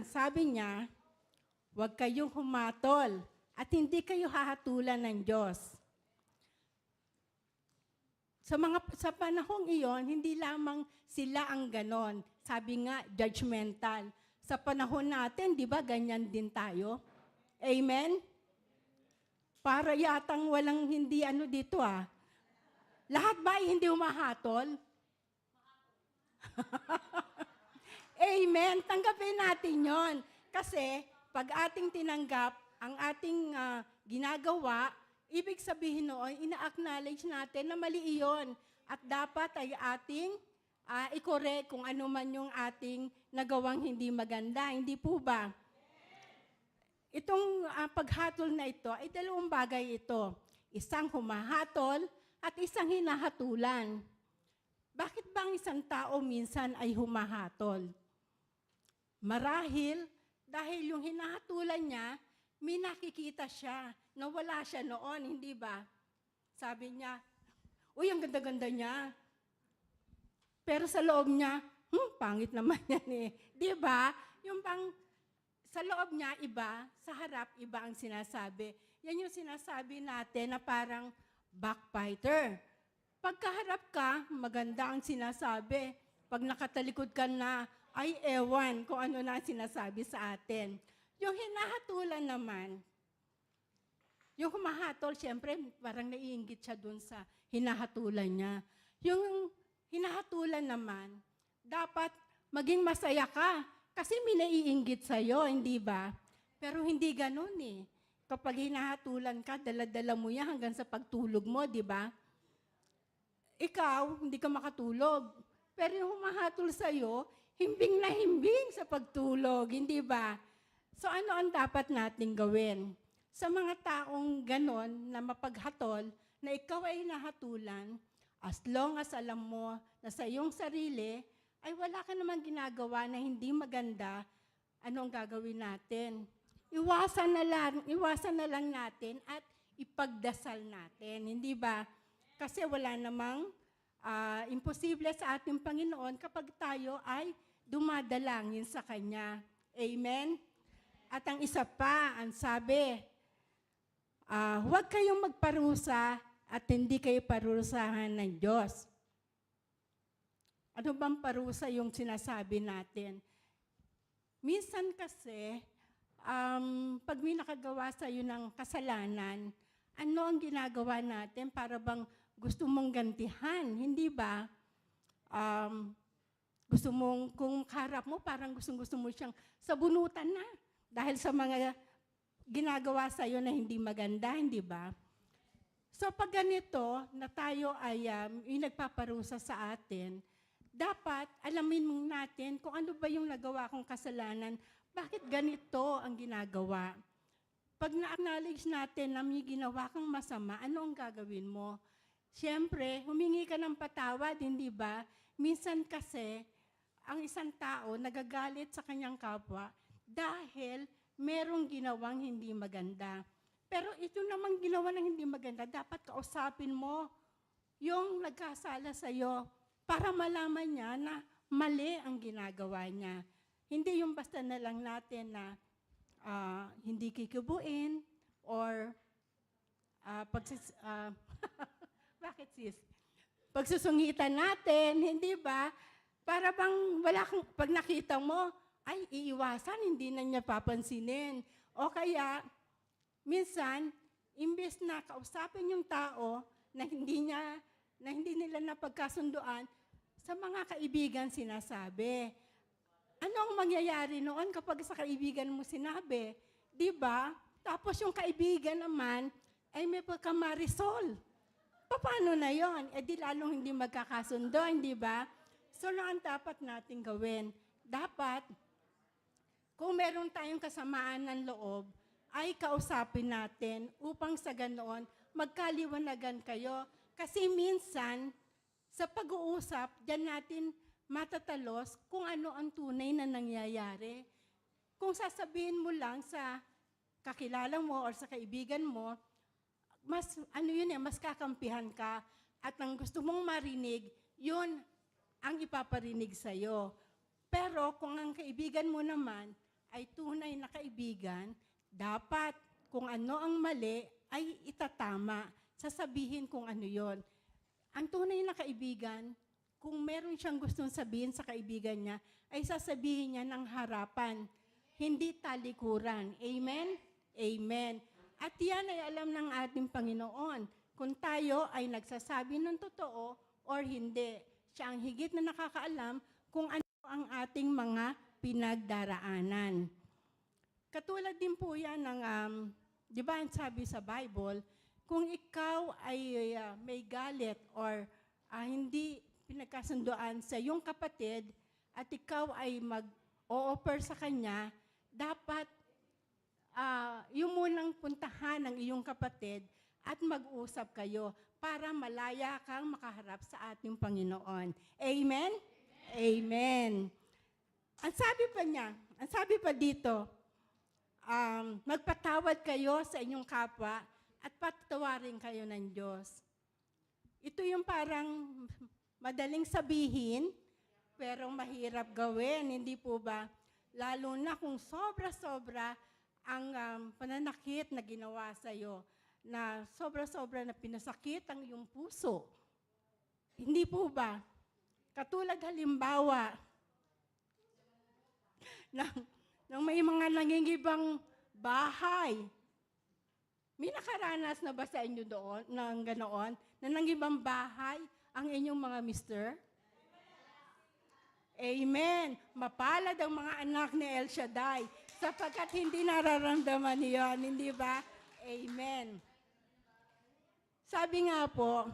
ang sabi niya, huwag kayong humatol at hindi kayo hahatulan ng Diyos. Sa panahong iyon, hindi lamang sila ang ganon. Sabi nga, judgmental. Sa panahon natin, di ba, ganyan din tayo? Amen? Para yatang walang hindi dito Lahat ba ay hindi humahatol? Amen. Tanggapin natin yon. Kasi pag ating tinanggap ang ating ginagawa, ibig sabihin noon, ina-acknowledge natin na mali iyon. At dapat ay ating i-correct kung ano man yung ating nagawang hindi maganda. Hindi po ba? Itong paghatol na ito ay dalawang bagay ito. Isang humahatol at isang hinahatulan. Bakit ba ang isang tao minsan ay humahatol? Marahil, dahil yung hinahatulan niya, may nakikita siya na wala siya noon, hindi ba? Sabi niya, uy, ang ganda-ganda niya. Pero sa loob niya, pangit naman yan Di ba? Yung sa loob niya, iba, sa harap, iba ang sinasabi. Yan yung sinasabi natin na parang backbiter. Pagkaharap ka, maganda ang sinasabi. Pag nakatalikod ka na, ay ewan kung ano na sinasabi sa atin. Yung hinahatulan naman, yung humahatol, siyempre, parang naiinggit siya dun sa hinahatulan niya. Yung hinahatulan naman, dapat maging masaya ka. Kasi may naiinggit sa'yo, hindi ba? Pero hindi ganun Kapag hinahatulan ka, dala-dala mo yan hanggang sa pagtulog mo, di ba? Ikaw, hindi ka makatulog. Pero yung humahatol sa'yo, himbing na himbing sa pagtulog, hindi ba? So ano ang dapat nating gawin? Sa mga taong ganon na mapaghatol, na ikaw ay nahatulan, as long as alam mo na sa iyong sarili, ay wala ka namang ginagawa na hindi maganda, anong gagawin natin? Iwasan na lang natin at ipagdasal natin, hindi ba? Kasi wala namang imposible sa ating Panginoon kapag tayo ay dumadalangin sa Kanya. Amen? At ang isa pa, ang sabi, huwag kayong magparusa at hindi kayo parusahan ng Diyos. Ano bang parusa yung sinasabi natin? Minsan kasi, pag may nakagawa sa'yo ng kasalanan, ano ang ginagawa natin para bang gusto mong gantihan, hindi ba? Gusto mong, kung harap mo, parang gusto mo siyang sabunutan na. Dahil sa mga ginagawa sa'yo na hindi maganda, hindi ba? So pag ganito, na tayo ay nagpaparusa sa atin, dapat alamin natin kung ano ba yung nagawa kong kasalanan, bakit ganito ang ginagawa. Pag na-acknowledge natin na may ginawa kang masama, ano ang gagawin mo? Siyempre, humingi ka ng patawad, hindi ba? Minsan kasi, ang isang tao nagagalit sa kanyang kapwa dahil merong ginawang hindi maganda. Pero ito namang ginawa ng hindi maganda, dapat kausapin mo yung nagkasala sa'yo para malaman niya na mali ang ginagawa niya. Hindi yung basta na lang natin na hindi kikibuin or bakit sis? Pagsusungitan natin, hindi ba? Para bang pag nakita mo, ay iiwasan, hindi na niya papansinin. O kaya, minsan, imbes na kausapin yung tao na hindi nila napagkasunduan, sa mga kaibigan sinasabi. Ano ang mangyayari noon kapag sa kaibigan mo sinabi? Di ba? Tapos yung kaibigan naman, ay may pagkamarisol. Paano na yon? Eh di lalong hindi magkakasundo, hindi ba? So ang dapat natin gawin? Dapat, kung meron tayong kasamaan ng loob, ay kausapin natin upang sa ganoon, magkaliwanagan kayo. Kasi minsan, sa pag-uusap, diyan natin matatalos kung ano ang tunay na nangyayari. Kung sasabihin mo lang sa kakilala mo or sa kaibigan mo, mas kakampihan ka at ang gusto mong marinig, yun ang ipaparinig sa'yo. Pero kung ang kaibigan mo naman ay tunay na kaibigan, dapat kung ano ang mali ay itatama. Sasabihin kung ano yon. Ang tunay na kaibigan, kung meron siyang gustong sabihin sa kaibigan niya, ay sasabihin niya ng harapan, hindi talikuran. Amen? Amen. At yan ay alam ng ating Panginoon. Kung tayo ay nagsasabi ng totoo or hindi. Siya ang higit na nakakaalam kung ano ang ating mga pinagdaraanan. Katulad din po yan ng, di ba ang sabi sa Bible, kung ikaw ay may galit or hindi pinagkasunduan sa iyong kapatid at ikaw ay mag-o-offer sa kanya, dapat yung munang puntahan ng iyong kapatid at mag-usap kayo para malaya kang makaharap sa ating Panginoon. Amen? Amen. Ang sabi pa dito, magpatawad kayo sa inyong kapwa at patawarin kayo ng Diyos. Ito yung parang madaling sabihin, pero mahirap gawin, hindi po ba? Lalo na kung sobra-sobra ang pananakit na ginawa sa'yo, na sobra-sobra na pinasakit ang iyong puso. Hindi po ba? Katulad halimbawa, nang may mga nangingibang bahay. May nakaranas na ba sa inyo doon ng ganoon? Na nangingibang bahay ang inyong mga mister? Amen. Mapalad ang mga anak ni El Shaddai sapagkat hindi nararamdaman niyon, hindi ba? Amen. Sabi nga po,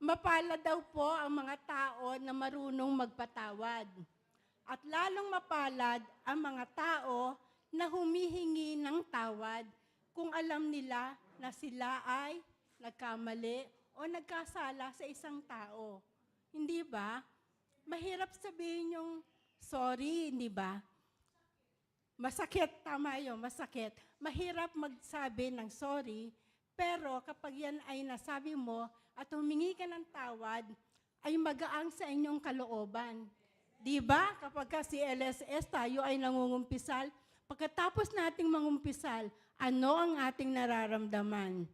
mapalad daw po ang mga tao na marunong magpatawad. At lalong mapalad ang mga tao na humihingi ng tawad kung alam nila na sila ay nagkamali o nagkasala sa isang tao. Hindi ba? Mahirap sabihin yung sorry, hindi ba? Masakit, tama yun, masakit. Mahirap magsabi ng sorry, pero kapag yan ay nasabi mo at humingi ka ng tawad, ay magaang sa inyong kalooban. Di ba? Kapag si LSS tayo ay nangungumpisal, pagkatapos nating mangumpisal, ano ang ating nararamdaman?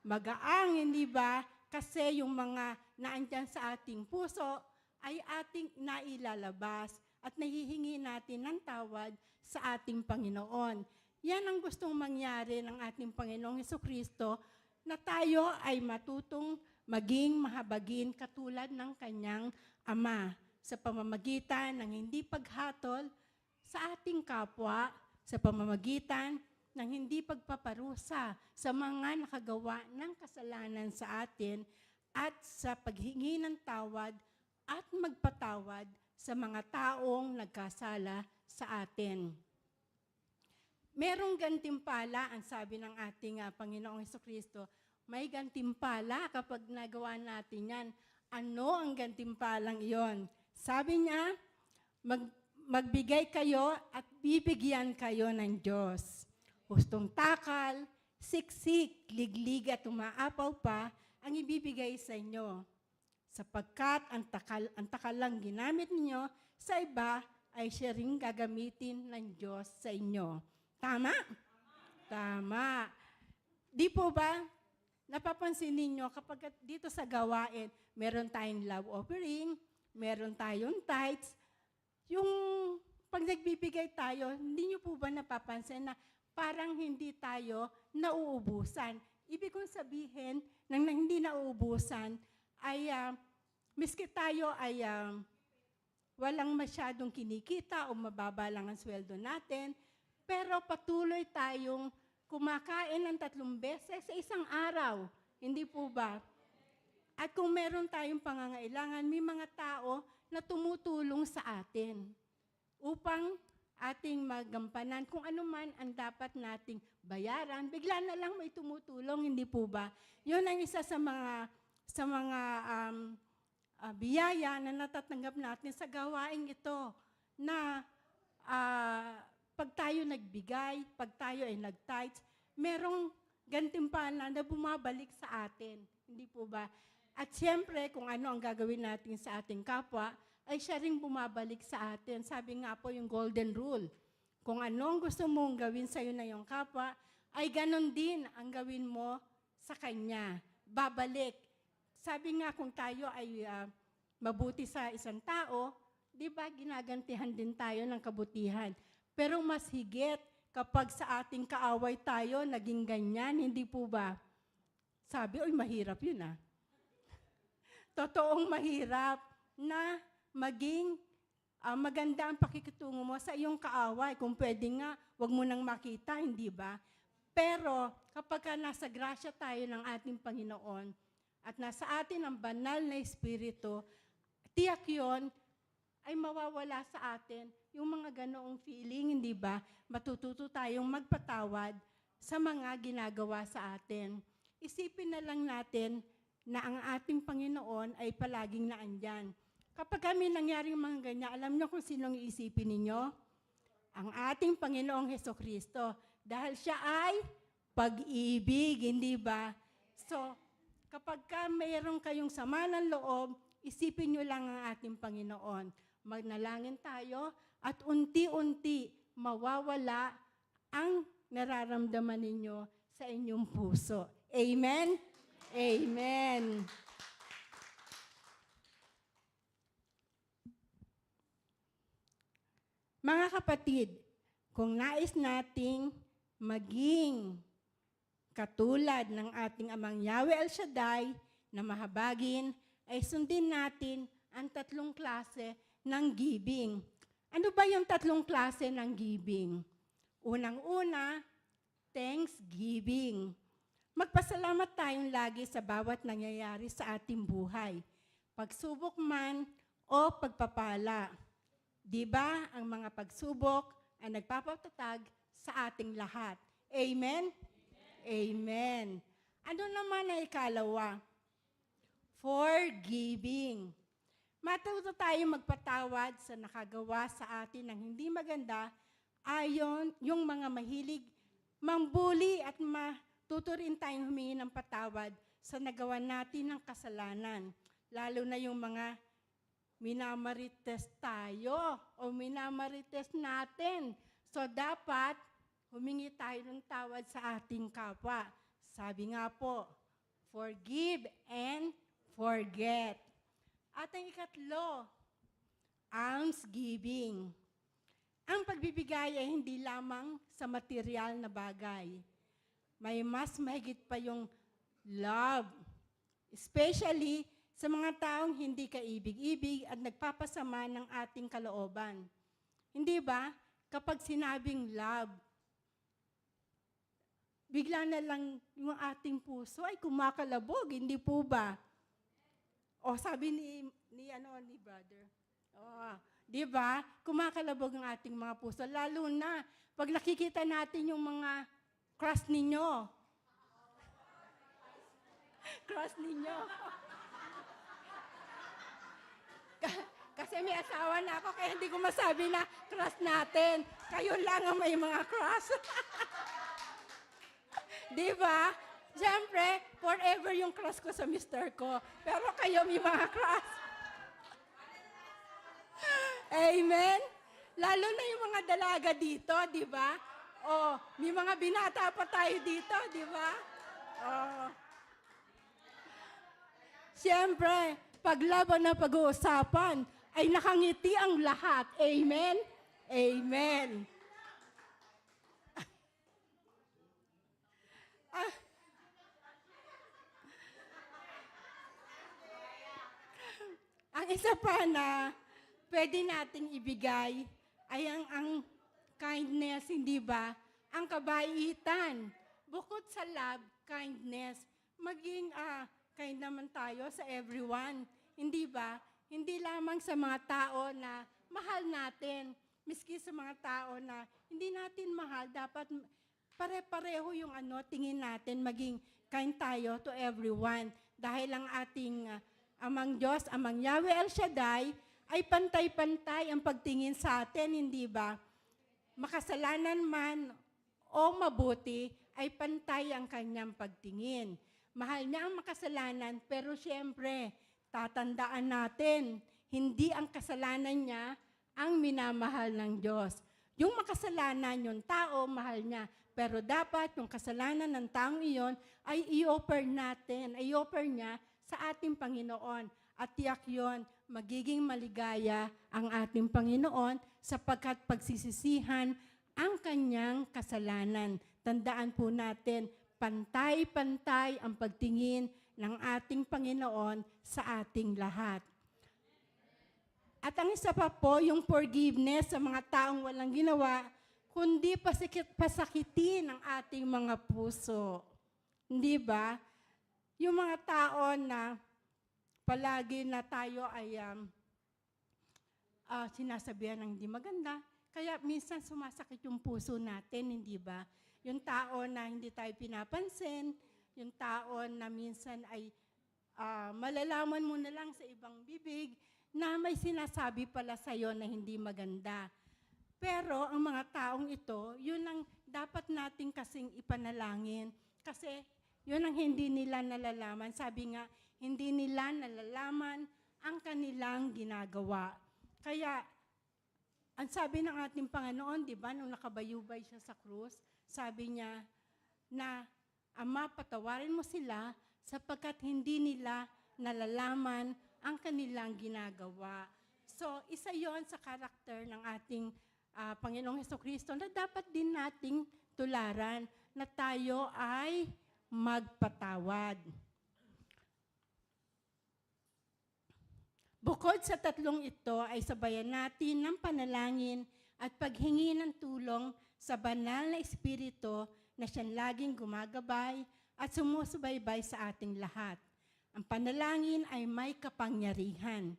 Magaang, hindi ba? Kasi yung mga naandyan sa ating puso ay ating nailalabas at nahihingi natin ng tawad sa ating Panginoon. Yan ang gustong mangyari ng ating Panginoong Hesukristo, na tayo ay matutong maging mahabagin katulad ng kanyang Ama sa pamamagitan ng hindi paghatol sa ating kapwa, sa pamamagitan ng hindi pagpaparusa sa mga nakagawa ng kasalanan sa atin at sa paghingi ng tawad at magpatawad sa mga taong nagkasala sa atin. Merong gantimpala, ang sabi ng ating Panginoong Hesukristo, may gantimpala kapag nagawa natin yan. Ano ang gantimpalang iyon? Sabi niya, magbigay kayo at bibigyan kayo ng Diyos. Hustong takal, siksik, liglig at umaapaw pa ang ibibigay sa inyo. Sapagkat ang takal lang ginamit niyo sa iba ay siya ring gagamitin ng Diyos sa inyo. Tama? Tama. Di po ba, napapansin ninyo kapag dito sa gawain, meron tayong love offering, meron tayong tithes, yung pag nagbibigay tayo, hindi nyo po ba napapansin na parang hindi tayo nauubusan? Ibig kong sabihin, nang hindi nauubusan, ay miski tayo ay walang masyadong kinikita o mababa lang ang sweldo natin, pero patuloy tayong kumakain ng 3 beses sa isang araw. Hindi po ba? At kung meron tayong pangangailangan, may mga tao na tumutulong sa atin upang ating magampanan kung ano man ang dapat nating bayaran. Bigla na lang may tumutulong, hindi po ba? Yun ang isa sa mga biyaya na natatanggap natin sa gawain ito na pag tayo nagbigay, pag tayo ay nag-tithes, merong gantimpala na bumabalik sa atin. Hindi po ba? At siyempre, kung ano ang gagawin natin sa ating kapwa, ay siya ring bumabalik sa atin. Sabi nga po yung golden rule, kung anong gusto mong gawin sa'yo na yung kapwa, ay ganon din ang gawin mo sa kanya. Babalik. Sabi nga kung tayo ay mabuti sa isang tao, di ba ginagantihan din tayo ng kabutihan. Pero mas higit kapag sa ating kaaway tayo naging ganyan, hindi po ba? Sabi, mahirap yun Totoong mahirap na maging maganda ang pakikitungo mo sa iyong kaaway. Kung pwede nga, wag mo nang makita, hindi ba? Pero kapag nasa grasya tayo ng ating Panginoon at nasa atin ang banal na Espiritu, tiyak yun ay mawawala sa atin yung mga ganoong feeling, hindi ba? Matututo tayong magpatawad sa mga ginagawa sa atin. Isipin na lang natin na ang ating Panginoon ay palaging naandyan. Kapag kami nangyaring mga ganyan, alam niyo kung sinong iisipin ninyo? Ang ating Panginoong Hesukristo. Dahil siya ay pag-ibig, hindi ba? So, kapag mayroon kayong sama ng loob, isipin niyo lang ang ating Panginoon. Magnalangin tayo at unti-unti mawawala ang nararamdaman ninyo sa inyong puso. Amen? Amen. Mga kapatid, kung nais nating maging katulad ng ating amang Yahweh El Shaddai na mahabagin, ay sundin natin ang 3 klase ng giving. Ano ba yung 3 klase ng giving? Unang-una, thanksgiving. Magpasalamat tayong lagi sa bawat nangyayari sa ating buhay. Pagsubok man o pagpapala. Di ba ang mga pagsubok ay nagpapatatag sa ating lahat? Amen? Amen. Ano naman ang ikalawa? Forgiving. Matuto tayong magpatawad sa nakagawa sa atin ng hindi maganda ayon yung mga mahilig mambuli at tuturin tayong humingi ng patawad sa nagawa natin ng kasalanan. Lalo na yung mga minamarites tayo o minamarites natin. So dapat humingi tayo ng tawad sa ating kapwa. Sabi nga po, forgive and forget. At ang ikatlo, almsgiving. Ang pagbibigay ay hindi lamang sa material na bagay. May mas mahigit pa yung love. Especially sa mga taong hindi kaibig-ibig at nagpapasama ng ating kalooban. Hindi ba? Kapag sinabing love, bigla na lang yung ating puso ay kumakalabog, hindi po ba? O sabi ni brother, di ba? Kumakalabog ang ating mga puso. Lalo na pag nakikita natin yung mga crush ninyo. Crush ninyo. Kasi may asawa na ako, kaya hindi ko masabi na crush natin. Kayo lang ang may mga crush. Di ba? Siyempre, forever yung crush ko sa mister ko. Pero kayo may mga crush. Amen? Lalo na yung mga dalaga dito, di ba? Oh, may mga binata pa tayo dito, di ba? Oh. Siyempre, paglaban na pag-uusapan, ay nakangiti ang lahat. Amen? Amen. Ang isa pa na pwede nating ibigay ay ang kindness, hindi ba? Ang kabaitan. Bukod sa love, kindness, maging kind naman tayo sa everyone. Hindi ba? Hindi lamang sa mga tao na mahal natin. Miski sa mga tao na hindi natin mahal, dapat pare-pareho yung tingin natin, maging kind tayo to everyone. Dahil ang ating amang Diyos, amang Yahweh El Shaddai, ay pantay-pantay ang pagtingin sa atin, hindi ba? Makasalanan man o mabuti, ay pantay ang kanyang pagtingin. Mahal niya ang makasalanan, pero siyempre, tatandaan natin, hindi ang kasalanan niya ang minamahal ng Diyos. Yung makasalanan, yung tao, mahal niya. Pero dapat yung kasalanan ng taong iyon ay i-offer natin, i-offer niya sa ating Panginoon. At tiyak yun, magiging maligaya ang ating Panginoon sapagkat pagsisisihan ang kanyang kasalanan. Tandaan po natin, pantay-pantay ang pagtingin ng ating Panginoon sa ating lahat. At ang isa pa po, yung forgiveness sa mga taong walang ginawa, kundi pasakitin ang ating mga puso. Hindi ba? Yung mga tao na palagi na tayo ay sinasabihan ng hindi maganda, kaya minsan sumasakit yung puso natin, hindi ba? Yung tao na hindi tayo pinapansin, yung tao na minsan ay malalaman mo na lang sa ibang bibig na may sinasabi pala sa'yo na hindi maganda. Pero ang mga taong ito, yun ang dapat nating kasing ipanalangin. Kasi yun ang hindi nila nalalaman. Sabi nga, hindi nila nalalaman ang kanilang ginagawa. Kaya, ang sabi ng ating Panginoon, di ba, nung nakabayubay siya sa krus, sabi niya na, Ama, patawarin mo sila sapagkat hindi nila nalalaman ang kanilang ginagawa. So, isa yon sa karakter ng ating Panginoong Hesukristo na dapat din nating tularan na tayo ay magpatawad. Bukod sa tatlong ito ay sabayan natin ng panalangin at paghingi ng tulong sa banal na Espiritu na siyang laging gumagabay at sumusubaybay sa ating lahat. Ang panalangin ay may kapangyarihan.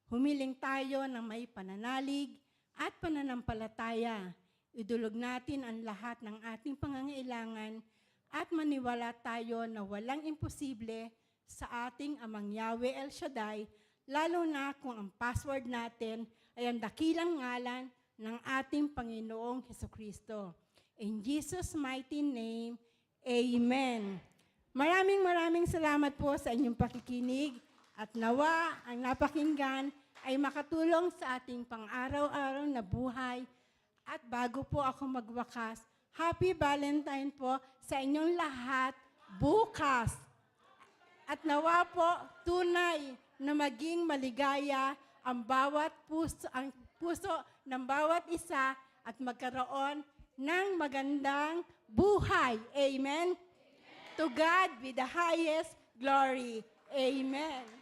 Humiling tayo ng may pananalig at pananampalataya. Idulog natin ang lahat ng ating pangangailangan at maniwala tayo na walang imposible sa ating Amang Yahweh El Shaddai, lalo na kung ang password natin ay ang dakilang ngalan ng ating Panginoong Hesukristo. In Jesus' mighty name, Amen. Maraming salamat po sa inyong pakikinig at nawa ang napakinggan ay makatulong sa ating pang-araw-araw na buhay. At bago po ako magwakas, Happy Valentine po sa inyong lahat bukas. At nawa po tunay na maging maligaya ang puso ng bawat isa at magkaroon ng magandang buhay. Amen? To God be the highest glory. Amen.